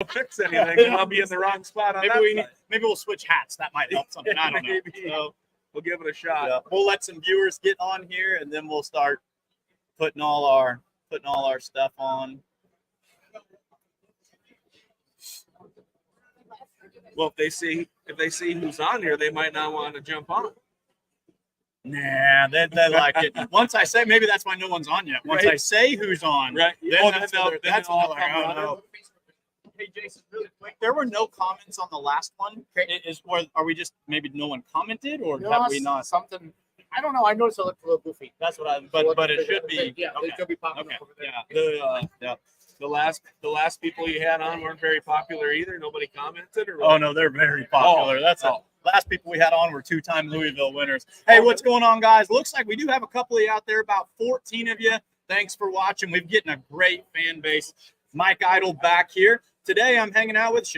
fix anything. I'll be in the wrong spot on maybe we'll switch hats. That might help something. I don't know. So, we'll give it a shot. Yeah, we'll let some viewers get on here, and then we'll start putting all our stuff on. Well, if they see who's on here, they might not want to jump on. Nah, they like it. Once I say, maybe that's why no one's on yet. Once I say who's on, right? Then that's when they're like, oh no. Hey Jason, really quick, there were no comments on the last one. Are we just maybe no one commented, or have we not? Something. I don't know. I noticed it looked a little goofy. That's what I. But it should be. Yeah, it should be popping Okay. up over there. Yeah. The last people you had on weren't very popular either. Nobody commented, or Oh no, they're very popular. Last people we had on were 2-time Louisville winners. Hey, what's going on, guys? Looks like we do have a couple of you out there, about 14 of you. Thanks for watching. We've getting a great fan base. Mike Idle back here. Today I'm hanging out with,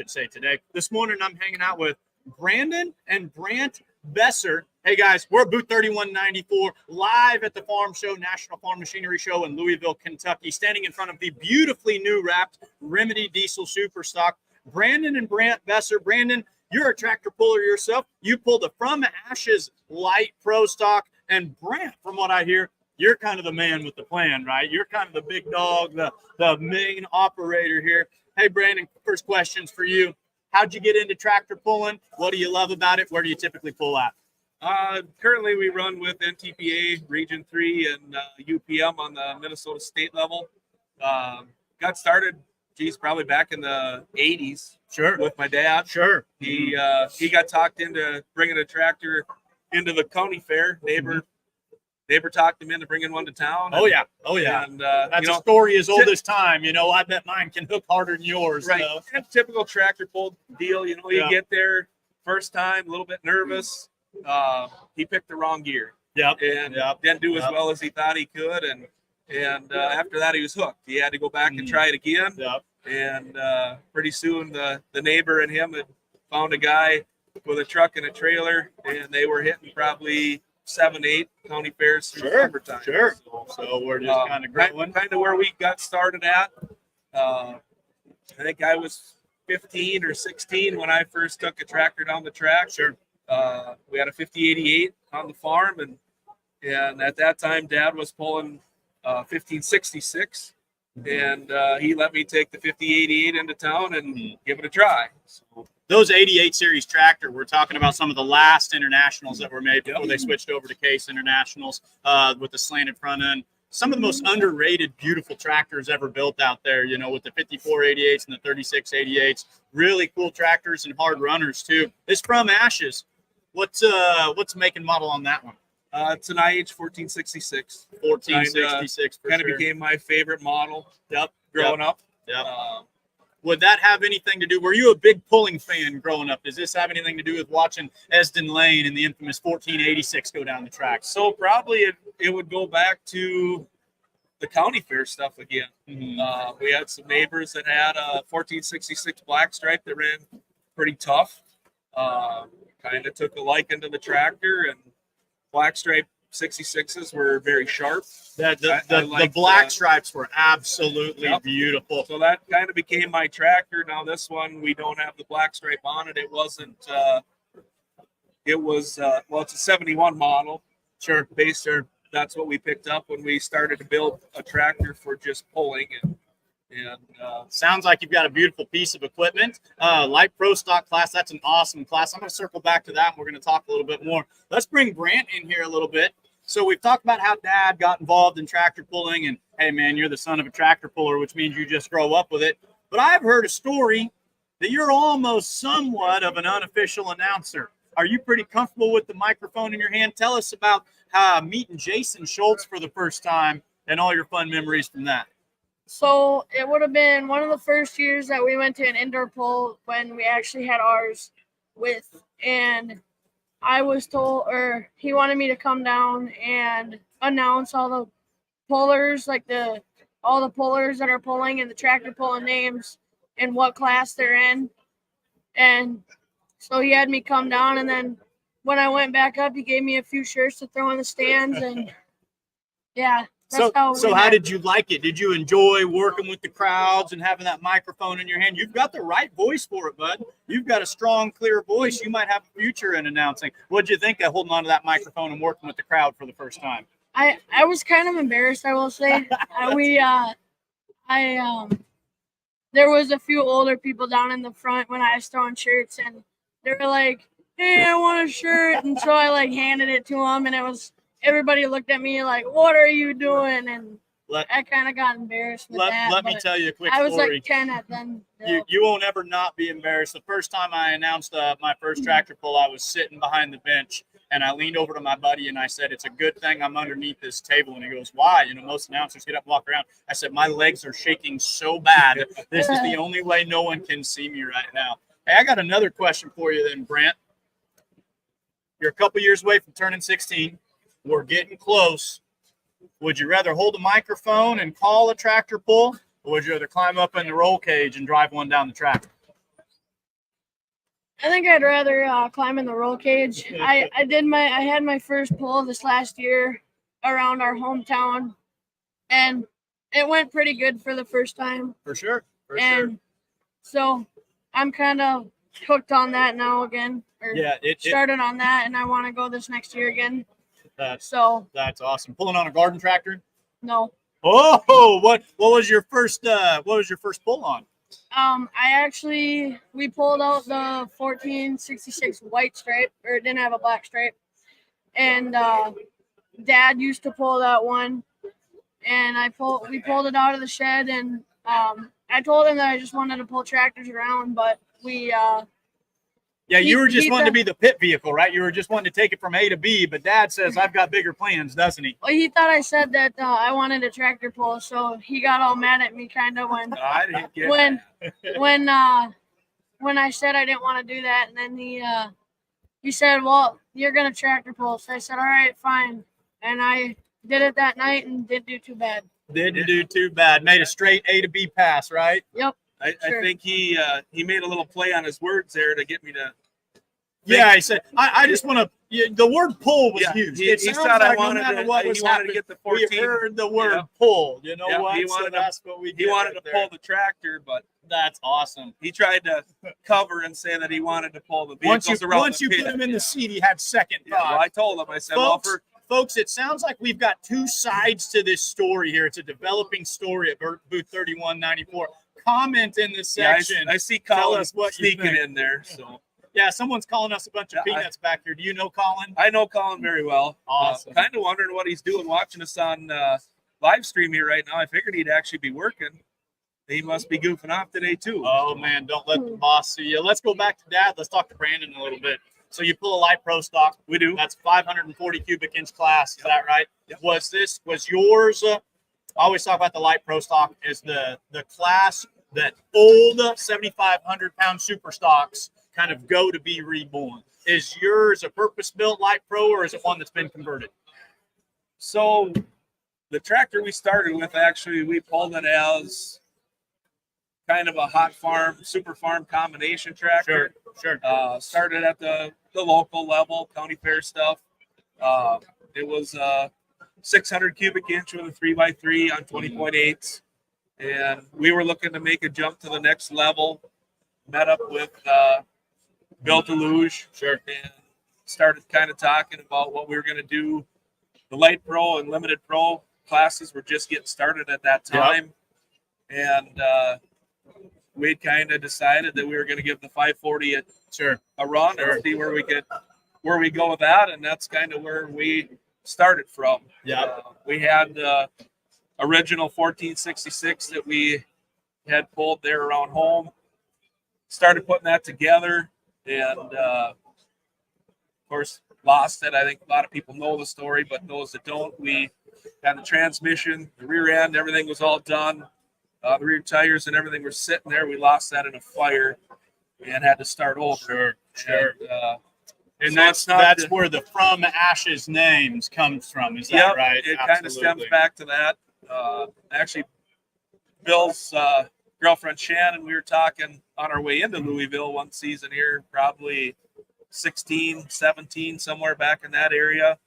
this morning I'm hanging out with Brandon and Brant Besser. Hey guys, we're at booth 3194, live at the Farm Show, National Farm Machinery Show in Louisville, Kentucky, standing in front of the beautifully new wrapped Remedy Diesel Super Stock. Brandon and Brant Besser. Brandon, you're a tractor puller yourself. You pulled the From Ashes Light Pro Stock. And Brant, from what I hear, you're kind of the man with the plan, right? You're kind of the big dog, the main operator here. Hey, Brandon, first question's for you. How'd you get into tractor pulling? What do you love about it? Where do you typically pull at? Currently, we run with NTPA Region 3 and UPM on the Minnesota state level. Got started, probably back in the 80s. Sure. With my dad. Sure. He got talked into bringing a tractor into the county fair. Neighbor talked him into bringing one to town. Oh yeah. And that's a story as old as time. I bet mine can hook harder than yours. Right. And typical tractor pull deal. You get there first time, a little bit nervous. He picked the wrong gear. And didn't do as well as he thought he could. And after that, he was hooked. He had to go back and try it again. And pretty soon, the neighbor and him had found a guy with a truck and a trailer, and they were hitting probably 7-8 county fairs through summertime. Sure. So we're just kind of growing. Kind of where we got started at. I think I was 15 or 16 when I first took a tractor down the track. Sure. We had a 5088 on the farm, and at that time, Dad was pulling 1566, and he let me take the 5088 into town and give it a try. So, those 88 series tractor, we're talking about some of the last internationals that were made before they switched over to Case Internationals with the slanted front end. Some of the most underrated, beautiful tractors ever built out there, with the 5488s and the 3688s. Really cool tractors and hard runners, too. It's From Ashes. What's make and model on that one? It's an IH 1466. 1466 kind of became my favorite model. Growing up. Would that have anything to do? Were you a big pulling fan growing up? Does this have anything to do with watching Esden Lane and the infamous 1486 go down the track? So probably it would go back to the county fair stuff again. We had some neighbors that had a 1466 black stripe that ran pretty tough. Kind of took a liking to the tractor, and black stripe 66s were very sharp. The black stripes were absolutely beautiful. So that kind of became my tractor. Now this one, we don't have the black stripe on it. It wasn't. It's a 71 model. Sure. Baser. That's what we picked up when we started to build a tractor for just pulling. And sounds like you've got a beautiful piece of equipment. Light Pro Stock class, that's an awesome class. I'm going to circle back to that, and we're going to talk a little bit more. Let's bring Brant in here a little bit. So we've talked about how Dad got involved in tractor pulling, and hey, man, you're the son of a tractor puller, which means you just grow up with it. But I've heard a story that you're almost somewhat of an unofficial announcer. Are you pretty comfortable with the microphone in your hand? Tell us about meeting Jason Schultz for the first time and all your fun memories from that. So it would have been one of the first years that we went to an indoor pull when we actually had ours and I was told, or he wanted me to come down and announce all the pullers, all the pullers that are pulling and the tractor pulling names and what class they're in. And so he had me come down, and then when I went back up, he gave me a few shirts to throw in the stands, and yeah. How did you like it? Did you enjoy working with the crowds and having that microphone in your hand? You've got the right voice for it, bud. You've got a strong, clear voice. You might have a future in announcing. What did you think of holding on to that microphone and working with the crowd for the first time? I was kind of embarrassed, I will say. There was a few older people down in the front when I was throwing shirts, and they were like, "Hey, I want a shirt," and so I handed it to them, and everybody looked at me like, "What are you doing?" And I kind of got embarrassed with that. Let me tell you a quick story. I was like 10 at then. You won't ever not be embarrassed. The first time I announced my first tractor pull, I was sitting behind the bench, and I leaned over to my buddy and I said, "It's a good thing I'm underneath this table." And he goes, "Why? Most announcers get up and walk around." I said, "My legs are shaking so bad. This is the only way no one can see me right now." Hey, I got another question for you then, Brant. You're a couple years away from turning 16. We're getting close. Would you rather hold a microphone and call a tractor pull, or would you rather climb up in the roll cage and drive one down the track? I think I'd rather climb in the roll cage. I had my first pull this last year around our hometown, and it went pretty good for the first time. For sure. So I'm kind of hooked on that now again. Started on that, and I want to go this next year again. That's awesome. Pulling on a garden tractor? No. Oh, what was your first pull on? We pulled out the 1466 white stripe, or it didn't have a black stripe. And Dad used to pull that one, and we pulled it out of the shed, and I told him that I just wanted to pull tractors around, but you were just wanting to be the pit vehicle, right? You were just wanting to take it from A to B, but Dad says, "I've got bigger plans," doesn't he? Well, he thought I said that I wanted a tractor pull, so he got all mad at me kind of when I didn't get when I said I didn't want to do that, and then he said, "Well, you're gonna tractor pull." So I said, "All right, fine," and I did it that night and didn't do too bad. Didn't do too bad. Made a straight A to B pass, right? Yep. I think he made a little play on his words there to get me to. Yeah, he said, I just want to. The word pull was used. He thought I wanted to get the 14. We heard the word pull. You know what? He wanted to pull the tractor, but that's awesome. He tried to cover and say that he wanted to pull the vehicles around. Once you put him in the seat, he had second thought. Well, I told him. I said, Folks, it sounds like we've got two sides to this story here. It's a developing story at booth 3194. Comment in this section. I see Colin sneaking in there. So someone's calling us a bunch of peanuts back here. Do you know Colin? I know Colin very well. Awesome. Kind of wondering what he's doing watching us on live stream here right now. I figured he'd actually be working. He must be goofing off today too. Oh man, don't let the boss see you. Let's go back to Dad. Let's talk to Brandon a little bit. So you pull a light pro stock. We do. That's 540 cubic inch class. Is that right? Yep. Was yours? I always talk about the light pro stock is the class that old 7,500 pound super stocks kind of go to be reborn. Is yours a purpose built light pro, or is it one that's been converted? So the tractor we started with, actually, we pulled it as kind of a hot farm, super farm combination tractor. Sure. Started at the local level, county fair stuff. It was 600 cubic inch with a 3x3 on 20.8s. And we were looking to make a jump to the next level. Met up with Bill DeLuge. Sure. And started kind of talking about what we were going to do. The light pro and limited pro classes were just getting started at that time. Yep. And we'd kind of decided that we were going to give the 540 a run and see where we go with that. And that's kind of where we started from. Yeah. We had original 1466 that we had pulled there around home. Started putting that together, and of course lost it. I think a lot of people know the story, but those that don't, we had the transmission, the rear end, everything was all done. The rear tires and everything were sitting there. We lost that in a fire and had to start over. Sure. And that's where the From Ashes names comes from. Is that right? It kind of stems back to that. Actually, Bill's girlfriend Shannon, we were talking on our way into Louisville one season here, probably 16, 17, somewhere back in that area.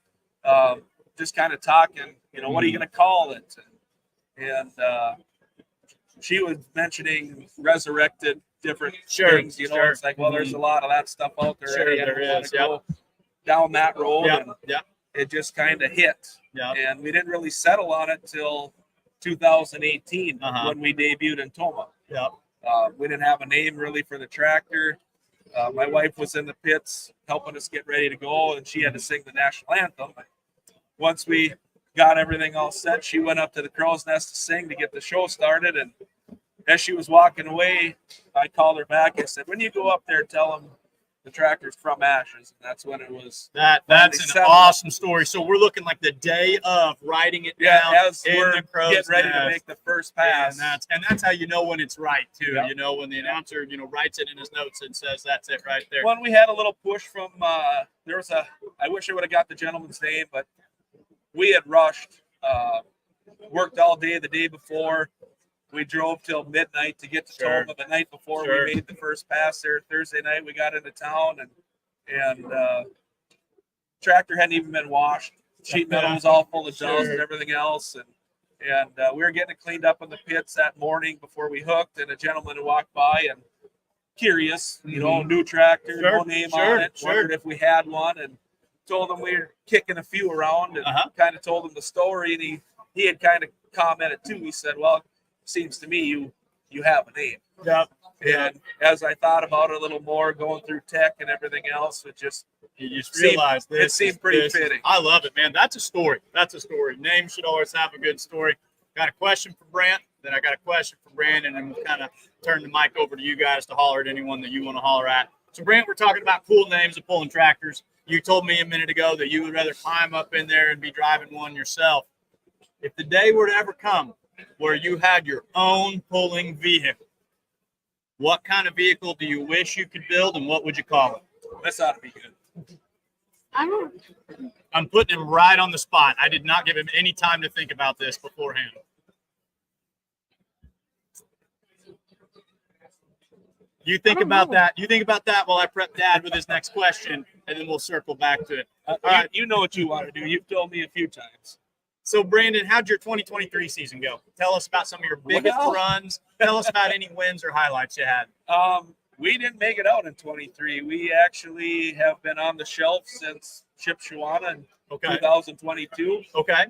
just kind of talking, what are you going to call it? And she was mentioning resurrected different things, it's like, well, there's a lot of that stuff out there. Sure, there is. Go down that road. Yep. And Yep. it just kind of hit. Yep. And we didn't really settle on it till 2018 when we debuted in Toma. Yep. We didn't have a name really for the tractor. My wife was in the pits helping us get ready to go, and she had to sing the national anthem. Once we got everything all set, she went up to the crow's nest to sing to get the show started. And as she was walking away, I called her back. I said, when you go up there, tell them the tractor's from Ashes. And that's when it was. That's an awesome story. So we're looking like the day of writing it down. As we're getting ready to make the first pass. And that's how you know when it's right, too. Yep. When the announcer, writes it in his notes and says that's it right there. When we had a little push from, I wish I would have got the gentleman's name, but we had rushed, worked all day the day before. We drove till midnight to get to Toma the night before we made the first pass there. Thursday night, we got into town, and tractor hadn't even been washed. Sheet metal was all full of dust and everything else. And we were getting it cleaned up in the pits that morning before we hooked, and a gentleman walked by and curious, new tractor, no name on it, wondered if we had one, and told him we were kicking a few around, and kind of told him the story, and he had kind of commented too. He said, well, seems to me you have a name. Yep. And as I thought about it a little more, going through tech and everything else, you just realized it seemed pretty fitting. I love it, man. That's a story. Name should always have a good story. Got a question for Brant, then I got a question for Brandon, and we'll kind of turn the mic over to you guys to holler at anyone that you want to holler at. So, Brant, we're talking about cool names of pulling tractors. You told me a minute ago that you would rather climb up in there and be driving one yourself. If the day were to ever come where you had your own pulling vehicle, what kind of vehicle do you wish you could build, and what would you call it? This ought to be good. I'm putting him right on the spot. I did not give him any time to think about this beforehand. You think about that. You think about that while I prep Dad with his next question, and then we'll circle back to it. All right. You know what you want to do. You've told me a few times. So, Brandon, how'd your 2023 season go? Tell us about some of your biggest runs. Tell us about any wins or highlights you had. We didn't make it out in 23. We actually have been on the shelf since Shipshewana in 2022. Okay.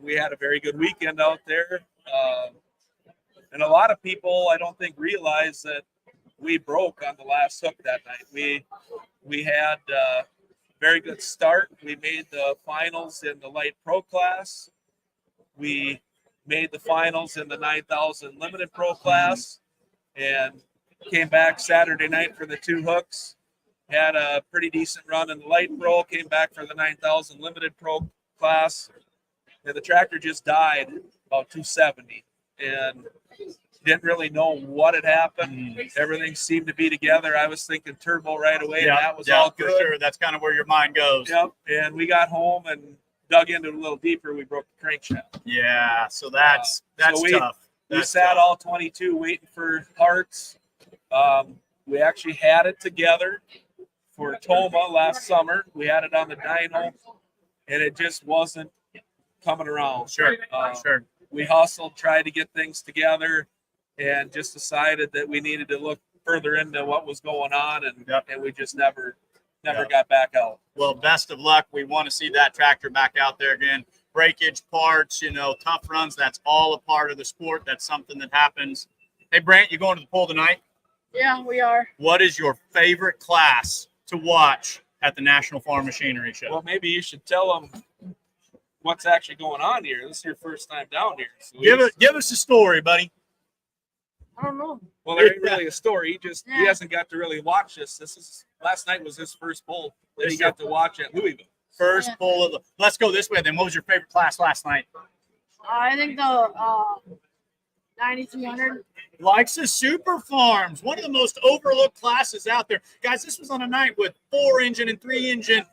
We had a very good weekend out there. And a lot of people, I don't think, realize that we broke on the last hook that night. We had a very good start. We made the finals in the light pro class. We made the finals in the 9,000 limited pro class, and came back Saturday night for the two hooks. Had a pretty decent run in the light pro, came back for the 9,000 limited pro class, and the tractor just died about 270, and didn't really know what had happened. Everything seemed to be together. I was thinking turbo right away, and that was all good. For sure. That's kind of where your mind goes. Yep. And we got home and dug into it a little deeper. We broke the crankshaft. Yeah. So that's tough. We sat all 22 waiting for parts. We actually had it together for Toma last summer. We had it on the dyno, and it just wasn't coming around. Sure. Sure. We hustled, tried to get things together, and just decided that we needed to look further into what was going on, and we just never got back out. Well, best of luck. We want to see that tractor back out there again. Breakage, parts, tough runs, that's all a part of the sport. That's something that happens. Hey, Brant, you going to the poll tonight? Yeah, we are. What is your favorite class to watch at the National Farm Machinery Show? Well, maybe you should tell them what's actually going on here. This is your first time down here. So give us a story, buddy. I don't know. Well, there ain't really a story. He hasn't got to really watch this. Last night was his first poll that he got to watch at Louisville. First poll of the. Let's go this way then. What was your favorite class last night? I think the 9,300. Likes the Super Farms, one of the most overlooked classes out there. Guys, this was on a night with 4-engine and 3-engine,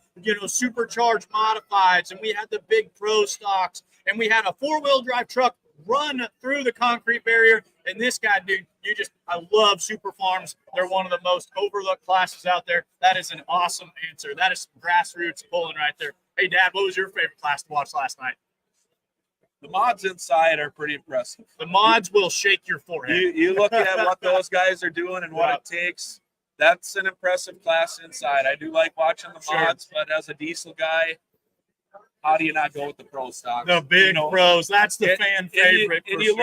supercharged modifieds, and we had the big pro stocks, and we had a 4-wheel drive truck run through the concrete barrier. And this guy, dude, I love Super Farms. They're one of the most overlooked classes out there. That is an awesome answer. That is some grassroots pulling right there. Hey, Dad, what was your favorite class to watch last night? The mods inside are pretty impressive. The mods will shake your forehead. You look at what those guys are doing and what it takes. That's an impressive class inside. I do like watching the mods, but as a diesel guy, how do you not go with the pro stock? The big pros. That's the fan favorite. And you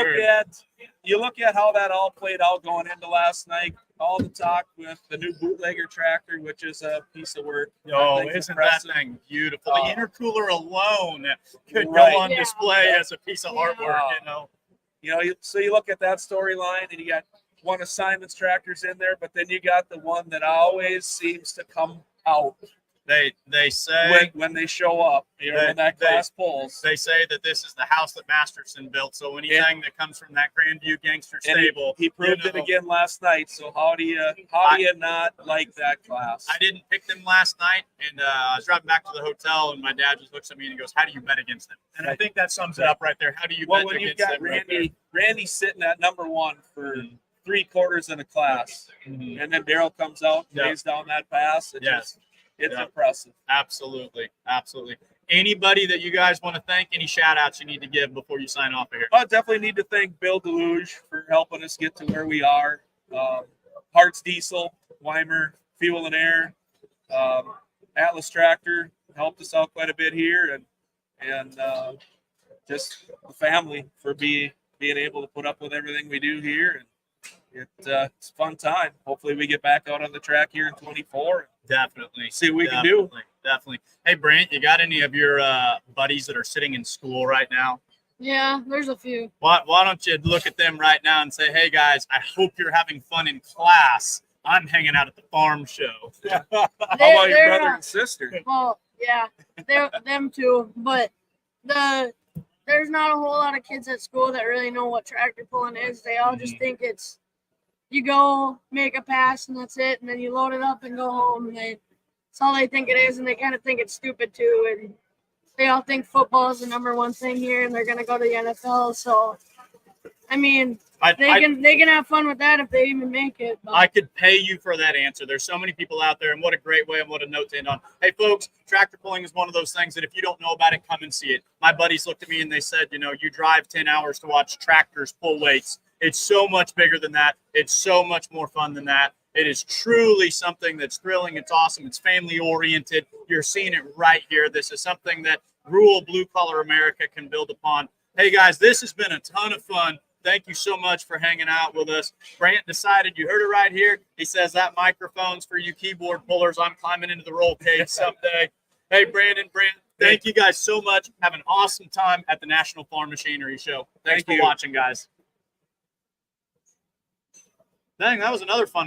look at how that all played out going into last night. All the talk with the new bootlegger tractor, which is a piece of work. Oh, isn't that thing beautiful? The intercooler alone could go on display as a piece of artwork. So you look at that storyline, and you got one of Simon's tractors in there, but then you got the one that always seems to come out. They say when they show up, when that class pulls. They say that this is the house that Masterson built. So anything that comes from that Grandview Gangster stable, he proved it again last night. So how do you not like that class? I didn't pick them last night, and I was driving back to the hotel, and my dad just looks at me and he goes, "How do you bet against them?" And I think that sums it up right there. How do you bet when against you've got them? Randy sitting at number one for 3/4 in a class, and then Daryl comes out and lays down that pass. It's impressive. Absolutely. Anybody that you guys want to thank, any shout outs you need to give before you sign off here? I definitely need to thank Bill Deluge for helping us get to where we are. Hart's Diesel, Weimer, Fuel and Air, Atlas Tractor helped us out quite a bit here, and just the family for being able to put up with everything we do here. And it's a fun time. Hopefully we get back out on the track here in 24. Definitely. See what we can do. Definitely. Hey, Brant, you got any of your buddies that are sitting in school right now? Yeah, there's a few. Why don't you look at them right now and say, "Hey, guys, I hope you're having fun in class. I'm hanging out at the farm show." How about your brother and sister? Well, yeah, them too. But there's not a whole lot of kids at school that really know what tractor pulling is. They all just think it's you go make a pass and that's it, and then you load it up and go home. And that's all they think it is, and they kind of think it's stupid too. And they all think football is the number one thing here, and they're gonna go to the NFL. So, I mean, they can have fun with that if they even make it. But I could pay you for that answer. There's so many people out there, and what a great way and what a note to end on. Hey, folks, tractor pulling is one of those things that if you don't know about it, come and see it. My buddies looked at me and they said, you drive 10 hours to watch tractors pull weights. It's so much bigger than that. It's so much more fun than that. It is truly something that's thrilling. It's awesome. It's family oriented. You're seeing it right here. This is something that rural blue collar America can build upon. Hey, guys, this has been a ton of fun. Thank you so much for hanging out with us. Brant decided, you heard it right here. He says that microphone's for you keyboard pullers. I'm climbing into the roll cage someday. Hey, Brandon, Brant, thank you guys so much. Have an awesome time at the National Farm Machinery Show. Thanks for watching, guys. Dang, that was another fun